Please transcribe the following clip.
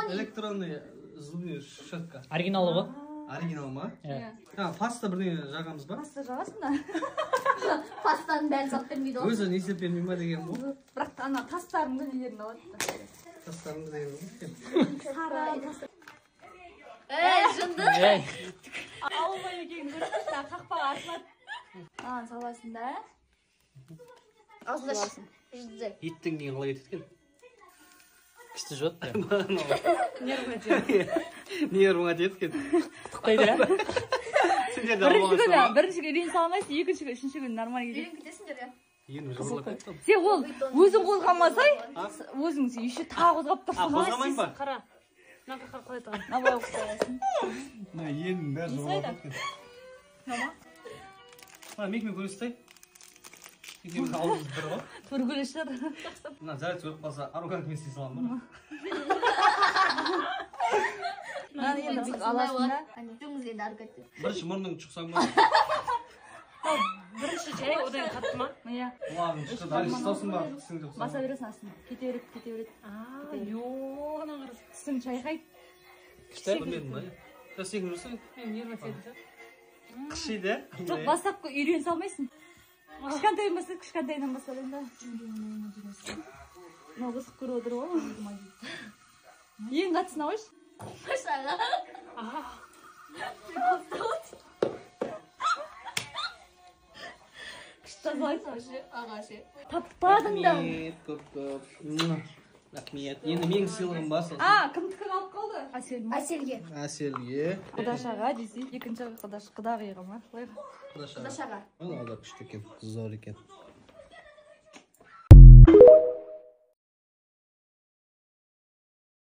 Электронный зубный щетка. Оригиналы ғой? Оригинал ма? Паста бірдеңе жағамыз ба? Паста жағасың да. Пастаның бәрін сап бермейді ғой. Өзі не істеп бермей ма деген бұл? Бірақ ана тастарыңды нелерін алады. Тастарыңды деген бұл? Сары тастар. Жынды. Алмай екенін көрсетті, қақпаға ашылады. Саласың да. Алсың. Еттің кейін қалай ететкен? Күшті жуат та. Нервыңа жеткен. Құттықтайды да. Бірінші күні үйрен салмайсың, екінші күні, үшінші күні нормально келеді. Үйрен кетесіңдер я. Сен ол өзің қозғамасай, өзің еще тағы қозғап тұрсың. Қозғамайын ба? Қара. Мына қаққа қалай тұрған? Набай қойасың. Енің бәрі жоғалып кеткен. Нама? Мекме көрестай. Екеуміз ауыз бір ғой. Түргілішір. Мына жарайды көріп қалса, аруканг мен істей салам ба? Аласың да? Жүңіз енді аргатты. Бірінші мұрның шықсаң ба? Бірінші жай, одан қатты ма? Иә. Құлағың шықты, дәрі ұстаусын ба? Баса бересің астына. Кете береді. Йоғына қарыз. Түсің шайқайды. Білмедім ба? Сен жүрсің? Қышиды? Жоқ, бастапқы үйрен салмайсың. Кішкентайынан бастадың да. Нағыз көріп отыр ғой. Ең қатысына қойшы. Қашаға. Тазалайсың. Ағашы. Таппадың да. Рахмет. Енді менің сыйлығым бас. Кімдікі қалып қалды? Әселге. Әселге. Құдашаға десе, екінші құдағиға ма? Құдашаға. Ол да күшті екен, зор екен.